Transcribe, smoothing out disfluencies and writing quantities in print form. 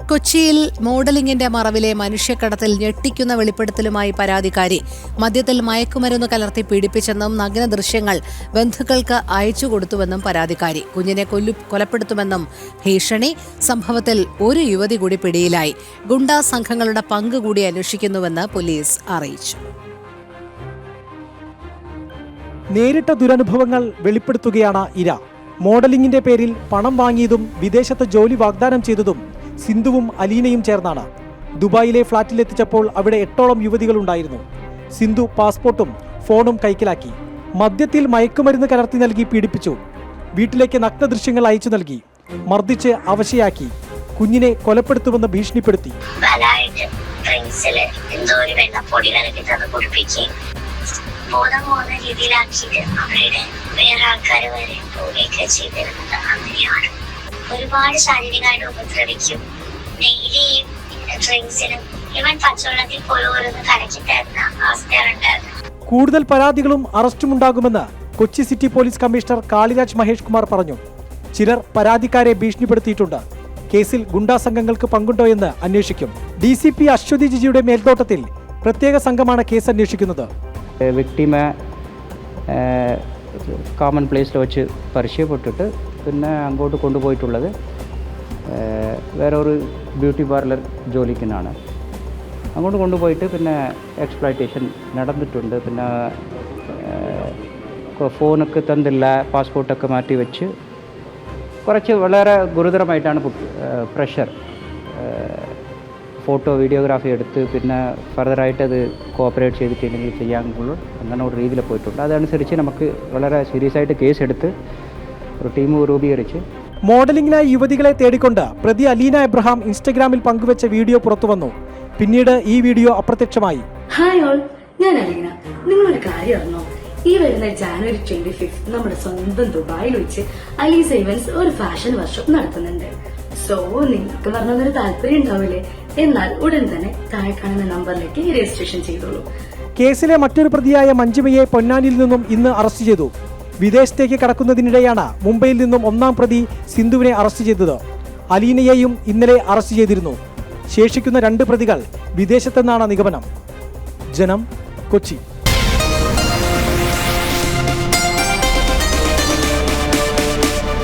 കൊച്ചിയിൽ മോഡലിംഗിന്റെ മറവിലെ മനുഷ്യക്കടത്തിൽ ഞെട്ടിക്കുന്ന വെളിപ്പെടുത്തലുമായി പരാതിക്കാരി മദ്യത്തിൽ മയക്കുമരുന്ന് കലർത്തി പീഡിപ്പിച്ചെന്നും നഗ്ന ദൃശ്യങ്ങൾ ബന്ധുക്കൾക്ക് അയച്ചുകൊടുത്തുവെന്നും പരാതിക്കാരി. കുഞ്ഞിനെ കൊലപ്പെടുത്തുമെന്നും ഭീഷണി. സംഭവത്തിൽ ഒരു യുവതി കൂടി പിടിയിലായി. ഗുണ്ടാ സംഘങ്ങളുടെ പങ്ക് കൂടി അന്വേഷിക്കുന്നുവെന്ന് പോലീസ് അറിയിച്ചു. നേരിട്ട ദുരനുഭവങ്ങൾ വെളിപ്പെടുത്തുകയാണ് ഇര. മോഡലിംഗിന്റെ പേരിൽ പണം വാങ്ങിയതും വിദേശത്ത് ജോലി വാഗ്ദാനം ചെയ്തതും സിന്ധുവും അലീനയും ചേർന്നാണ്. ദുബായിലെ ഫ്ളാറ്റിലെത്തിച്ചപ്പോൾ അവിടെ 8ഓളം യുവതികളുണ്ടായിരുന്നു. സിന്ധു പാസ്പോർട്ടും ഫോണും കൈക്കലാക്കി. മദ്യത്തിൽ മയക്കുമരുന്ന് കലർത്തി നൽകി പീഡിപ്പിച്ചു. വീട്ടിലേക്ക് നഗ്ന ദൃശ്യങ്ങൾ അയച്ചു നൽകി. മർദ്ദിച്ച് അവശയാക്കി. കുഞ്ഞിനെ കൊലപ്പെടുത്തുമെന്ന് ഭീഷണിപ്പെടുത്തി. ബോധം പോകുന്ന രീതിയിലാക്കിയിട്ട് അവരുടെ വേറെ ആൾക്കാർ വരെ പോവുകയൊക്കെ ചെയ്തിരുന്നത് അങ്ങനെയാണ്. ഒരുപാട് ശാരീരികമായിട്ട് ഉപദ്രവിക്കും. ഡെയിലിയും ഡ്രിങ്ക്സിനും ഈവൻ പച്ചവെള്ളത്തിൽ പോലും ഓരോന്ന് കലക്കിത്തരുന്ന അവസ്ഥയുണ്ടായിരുന്നു. കൂടുതൽ പരാതികളും അറസ്റ്റും ഉണ്ടാകുമെന്ന് Kochi city police commissioner Kaliraj Mahesh Kumar പറഞ്ഞു. ചിലർ പരാതിക്കാരെ ഭീഷണിപ്പെടുത്തിയിട്ടുണ്ട്. കേസിൽ ഗുണ്ടാ സംഘങ്ങൾക്ക് പങ്കുണ്ടോ എന്ന് അന്വേഷിക്കും. DCP അശ്വതി ജിജിയുടെ മേൽനോട്ടത്തിൽ പ്രത്യേക സംഘമാണ് കേസ് അന്വേഷിക്കുന്നത്. വിക്ടിമെ കോമൺ പ്ലേസിൽ വെച്ച് പരിചയപ്പെട്ടിട്ട് പിന്നെ അങ്ങോട്ട് കൊണ്ടുപോയിട്ടുള്ളത് വേറൊരു ബ്യൂട്ടി പാർലർ ജോലിക്കാണ്. അങ്ങോട്ട് കൊണ്ടുപോയിട്ട് പിന്നെ എക്സ്പ്ലോയിറ്റേഷൻ നടന്നിട്ടുണ്ട്. പിന്നെ ഫോണൊക്കെ തന്നില്ല, പാസ്പോർട്ടൊക്കെ മാറ്റി വെച്ച് കുറച്ച് വളരെ ഗുരുതരമായിട്ടാണ് പ്രഷർ. ഫോട്ടോ വീഡിയോഗ്രാഫി എടുത്ത് പിന്നെ ഫർദറായിട്ട് അത് കോപ്പറേറ്റ് ചെയ്തിട്ടുണ്ടെങ്കിൽ ചെയ്യാനുള്ള അങ്ങനെ ഒരു രീതിയിൽ പോയിട്ടുണ്ട്. അതനുസരിച്ച് നമുക്ക് വളരെ സീരിയസ് ആയിട്ട് കേസ് എടുത്ത് ഒരു ടീം രൂപീകരിച്ച് മോഡലിംഗിനായി യുവതികളെ തേടിക്കൊണ്ട് പ്രതി അലീന എബ്രഹാം ഇൻസ്റ്റഗ്രാമിൽ പങ്കുവച്ച വീഡിയോ പുറത്തുവന്നു. പിന്നീട് ഈ വീഡിയോ അപ്രത്യക്ഷമായി. ഹായ് ഓൾ, ഞാൻ അലീന. നിങ്ങളൊരു കാര്യം അറിഞ്ഞോ? ഈ വരുന്ന ജാനുവരി 25 നമ്മുടെ സ്വന്തം ദുബായിൽ വെച്ച് അലീസ ഇവന്റ്സ് ഒരു ഫാഷൻ വർക്ക്ഷോപ്പ് നടത്തുന്നുണ്ട്. സോ നിങ്ങൾക്ക് പറഞ്ഞൊരു താല്പര്യം ഉണ്ടാവില്ലേ? എന്നാൽ ഉടൻ തന്നെ താഴെ കാണുന്ന നമ്പറിലേക്ക് രജിസ്ട്രേഷൻ ചെയ്തോളൂ. കേസിലെ മറ്റൊരു പ്രതിയായ മഞ്ജുമയെ പൊന്നാനിയിൽ നിന്നും ഇന്ന് അറസ്റ്റ് ചെയ്തു. വിദേശത്തേക്ക് കടക്കുന്നതിനിടെയാണ് മുംബൈയിൽ നിന്നും 1ാം പ്രതി സിന്ധുവിനെ അറസ്റ്റ് ചെയ്തത്. അലീനയെയും ഇന്നലെ അറസ്റ്റ് ചെയ്തിരുന്നു. ശേഷിക്കുന്ന 2 പ്രതികൾ വിദേശത്തെന്നാണ് നിഗമനം. ജനം, കൊച്ചി.